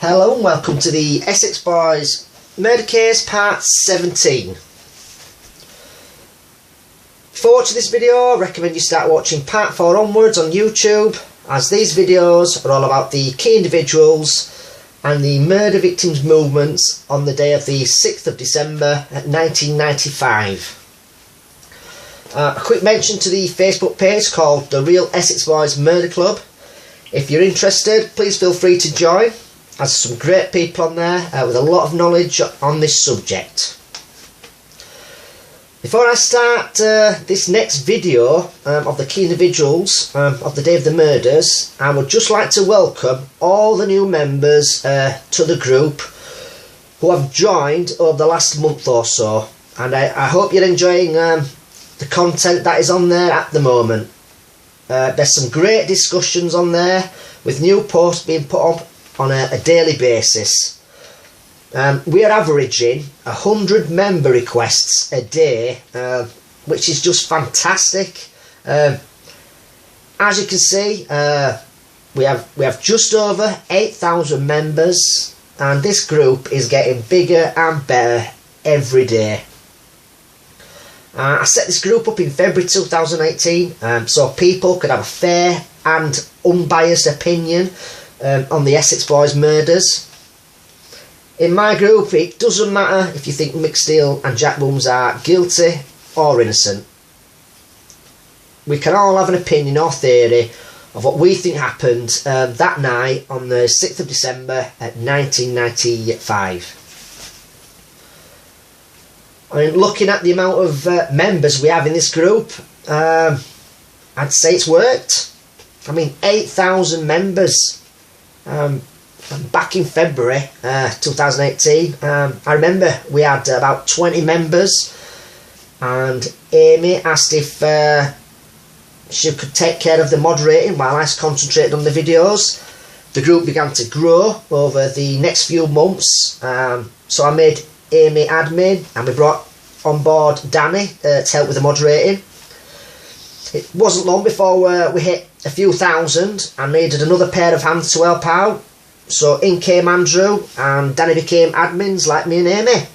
Hello and welcome to the Essex Boys Murder Case Part 17. Before watching this video, I recommend you start watching Part 4 onwards on YouTube, as these videos are all about the key individuals and the murder victims movements on the day of the 6th of December 1995. A quick mention to the Facebook page called The Real Essex Boys Murder Club. If you're interested, please feel free to join. There's some great people on there with a lot of knowledge on this subject. Before I start this next video of the key individuals of the day of the murders, I would just like to welcome all the new members to the group who have joined over the last month or so, and I hope you're enjoying the content that is on there at the moment. There's some great discussions on there with new posts being put up on a daily basis. We are averaging 100 member requests a day, which is just fantastic. As you can see, we have just over 8,000 members, and this group is getting bigger and better every day. I set this group up in February 2018 so people could have a fair and unbiased opinion on the Essex Boys murders. In my group, it doesn't matter if you think Mick Steel and Jack Wombles are guilty or innocent. We can all have an opinion or theory of what we think happened that night on the 6th of December 1995. I mean, looking at the amount of members we have in this group, I'd say it's worked. I mean, 8,000 members. Back in February 2018, I remember we had about 20 members, and Amy asked if she could take care of the moderating while I concentrated on the videos. The group began to grow over the next few months, so I made Amy admin, and we brought on board Danny to help with the moderating. It wasn't long before we hit a few thousand and needed another pair of hands to help out, so in came Andrew and Danny became admins like me and Amy.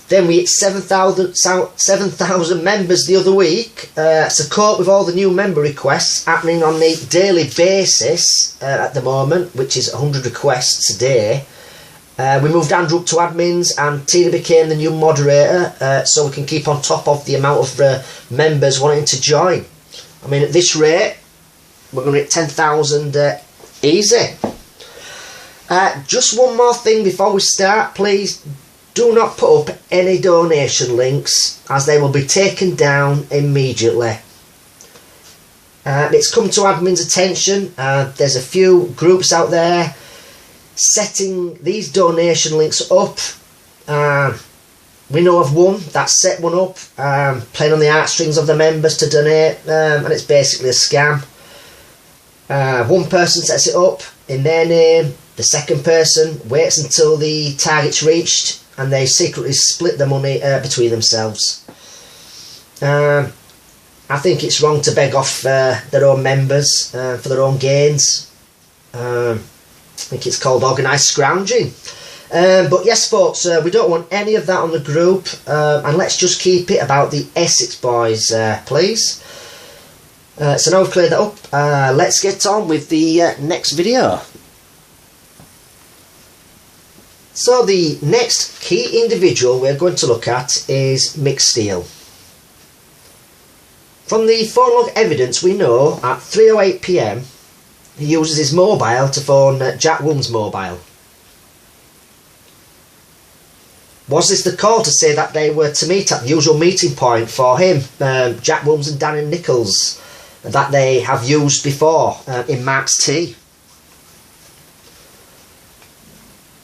Then we hit 7,000 members the other week. To cope with all the new member requests happening on the daily basis at the moment, which is 100 requests a day, we moved Andrew up to admins, and Tina became the new moderator, so we can keep on top of the amount of members wanting to join. I mean, at this rate, we're going to hit 10,000 easy. Just one more thing before we start, please do not put up any donation links, as they will be taken down immediately. It's come to admin's attention, there's a few groups out there setting these donation links up. We know of one that set one up, playing on the heartstrings of the members to donate, and it's basically a scam. One person sets it up in their name, the second person waits until the target's reached, and they secretly split the money between themselves. I think it's wrong to beg off their own members for their own gains. I think it's called organised scrounging. But yes, folks, we don't want any of that on the group, and let's just keep it about the Essex Boys, please. So now we've cleared that up, let's get on with the next video. So the next key individual we're going to look at is Mick Steel. From the phone log evidence, we know at 3:08 PM he uses his mobile to phone Jack Wombles' mobile. Was this the call to say that they were to meet at the usual meeting point for him, Jack Wombles and Danny Nichols, that they have used before in Mark's Tea?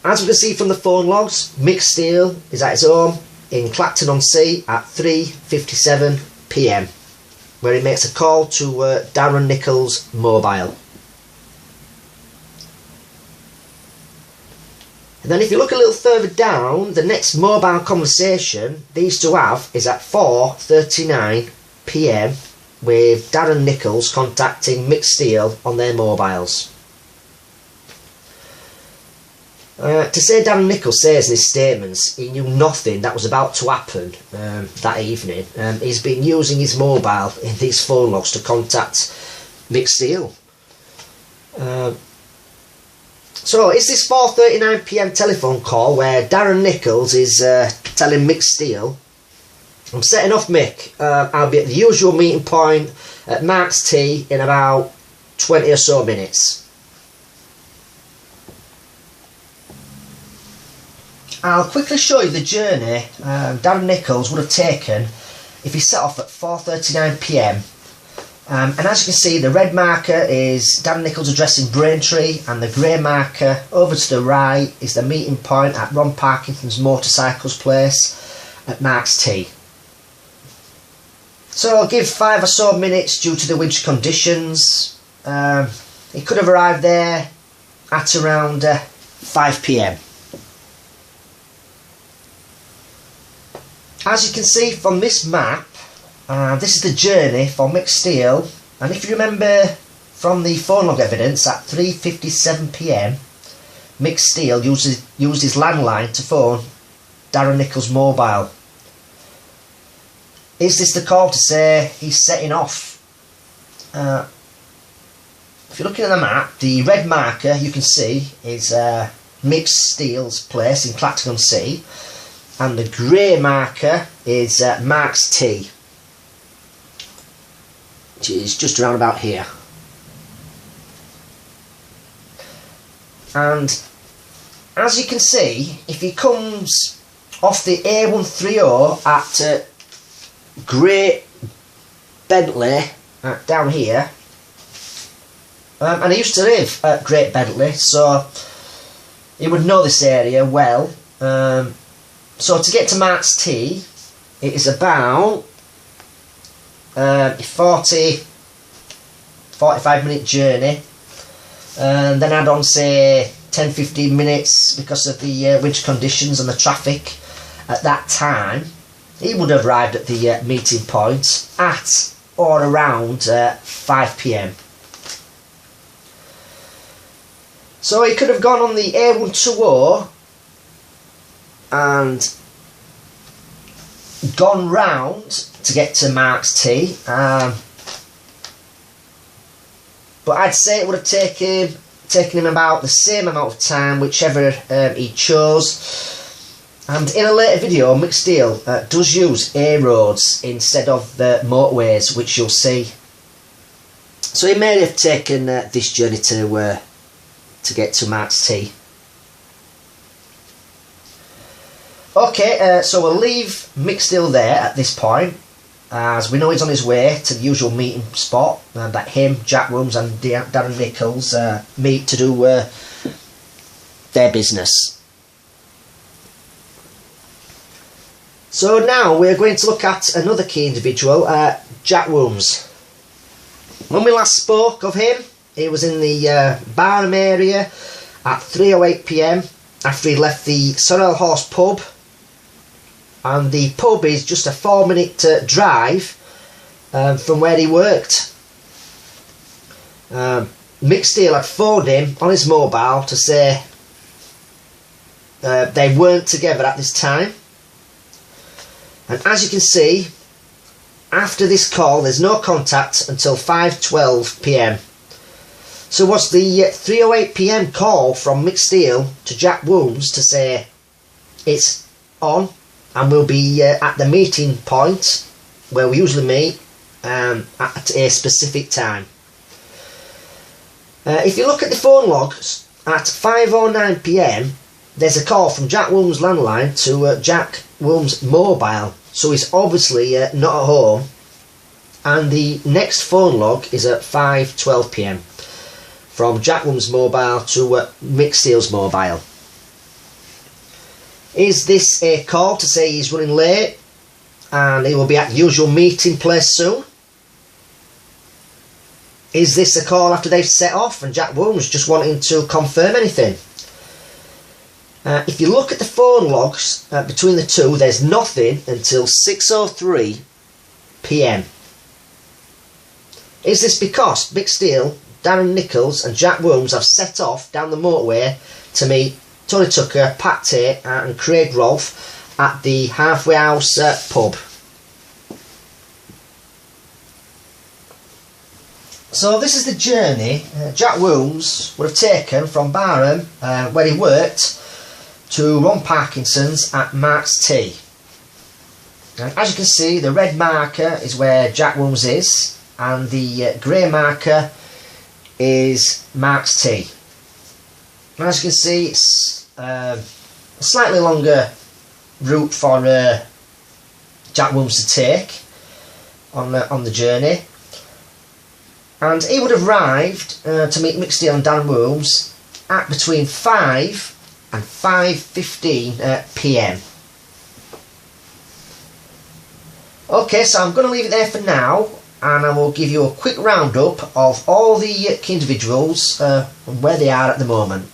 As we can see from the phone logs, Mick Steel is at his home in Clacton-on-Sea at 3:57 PM, where he makes a call to Darren Nichols' mobile. And then if you look a little further down, the next mobile conversation these two have is at 4:39 PM, with Darren Nichols contacting Mick Steel on their mobiles. To say Darren Nichols says in his statements he knew nothing that was about to happen that evening, he's been using his mobile in these phone logs to contact Mick Steel. So is this 4:39 PM telephone call where Darren Nichols is telling Mick Steel, I'm setting off Mick, I'll be at the usual meeting point at Mark's Tea in about 20 or so minutes. I'll quickly show you the journey Darren Nichols would have taken if he set off at 4:39 PM. And as you can see, the red marker is Darren Nichols' address in Braintree, and the grey marker over to the right is the meeting point at Ron Parkinson's motorcycles place at Mark's Tea. So I'll give 5 or so minutes due to the winter conditions. He could have arrived there at around 5 PM. As you can see from this map, this is the journey for Mick Steel, and if you remember from the phone log evidence, at 3:57 PM Mick Steel used his landline to phone Darren Nichols' mobile. Is this the call to say he's setting off? If you're looking at the map, the red marker you can see is Mick Steele's place in Clacton-on-Sea, and the grey marker is Mark's Tea, which is just around about here. And as you can see, if he comes off the A130 at Great Bentley down here, and I used to live at Great Bentley, so he would know this area well. So to get to Mark's Tea, it is about 45 minute journey, and then add on say 10-15 minutes because of the winter conditions and the traffic at that time. He would have arrived at the meeting point at or around 5 PM. So he could have gone on the A120 and gone round to get to Mark's Tea, but I'd say it would have taken him about the same amount of time, whichever he chose. And in a later video, Mick Steel does use A roads instead of the motorways, which you'll see. So he may have taken this journey to get to Mark's Tea. Okay, so we'll leave Mick Steel there at this point, as we know he's on his way to the usual meeting spot that him, Jack Wilms and Darren Nichols meet to do their business. So now we're going to look at another key individual, Jack Wilms. When we last spoke of him, he was in the Barnum area at 3:08 PM after he left the Sorrel Horse pub, and the pub is just a 4-minute drive from where he worked. Mick Steel had phoned him on his mobile to say they weren't together at this time, and as you can see, after this call there's no contact until 5:12 PM. So was the 3:08 PM call from Mick Steel to Jack Wilms to say it's on and we'll be at the meeting point where we usually meet at a specific time. If you look at the phone logs, at 5:09 PM there's a call from Jack Wilms' landline to Jack Wilms' mobile, so he's obviously not at home, and the next phone log is at 5:12 PM from Jack Wilms' mobile to Mick Steel's mobile. Is this a call to say he's running late and he will be at the usual meeting place soon? Is this a call after they've set off and Jack Wilms just wanting to confirm anything? If you look at the phone logs between the two, there's nothing until 6:03 PM. Is this because Mick Steel, Darren Nichols and Jack Wilms have set off down the motorway to meet Tony Tucker, Pat Tate and Craig Rolfe at the Halfway House pub. So this is the journey Jack Wombles would have taken from Barham, where he worked, to Ron Parkinson's at Mark's Tea. And as you can see, the red marker is where Jack Wombles is, and the grey marker is Mark's Tea. And as you can see, it's a slightly longer route for Jack Wombles to take on the journey. And he would have arrived to meet Mick Steel and Dan Wombles at between 5 and 5:15 PM. Okay, so I'm going to leave it there for now, and I will give you a quick roundup of all the key individuals and where they are at the moment.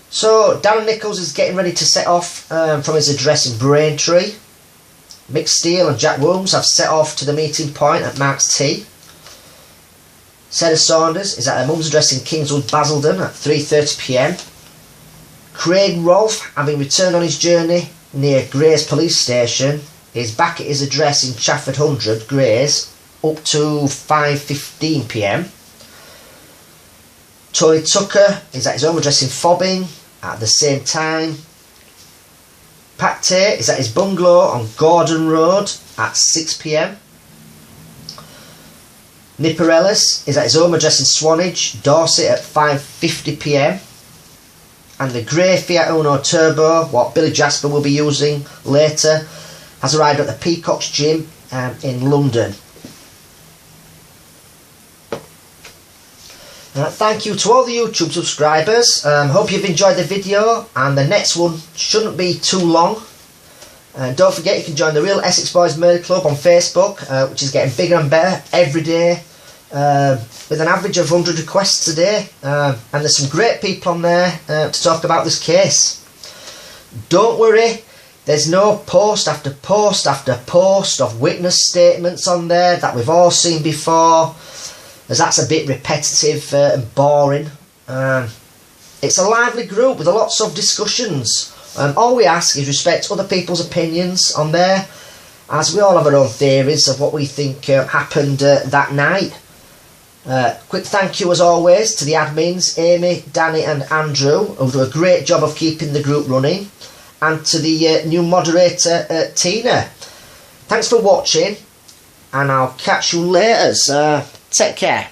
So Darren Nichols is getting ready to set off from his address in Braintree. Mick Steel and Jack Wombles have set off to the meeting point at Mark's Tea. Sarah Saunders is at her mum's address in Kingswood, Basildon at 3:30 PM. Craig Rolfe, having returned on his journey near Grays Police Station, is back at his address in Chafford 100, Grays, up to 5:15 PM. Tony Tucker is at his home address in Fobbing at the same time. Pat Tate is at his bungalow on Gordon Road at 6 PM. Nipper Ellis is at his home address in Swanage, Dorset at 5:50 PM. And the grey Fiat Uno Turbo, what Billy Jasper will be using later, has arrived at the Peacock's Gym in London. Thank you to all the YouTube subscribers. Hope you've enjoyed the video, and the next one shouldn't be too long. And don't forget, you can join the Real Essex Boys Murder Club on Facebook, which is getting bigger and better every day, with an average of 100 requests a day. And there's some great people on there to talk about this case. Don't worry, there's no post after post after post of witness statements on there that we've all seen before, as that's a bit repetitive and boring. It's a lively group with lots of discussions. All we ask is respect other people's opinions on there, as we all have our own theories of what we think happened that night. Quick thank you as always to the admins, Amy, Danny and Andrew, who do a great job of keeping the group running, and to the new moderator, Tina. Thanks for watching, and I'll catch you later. Take care.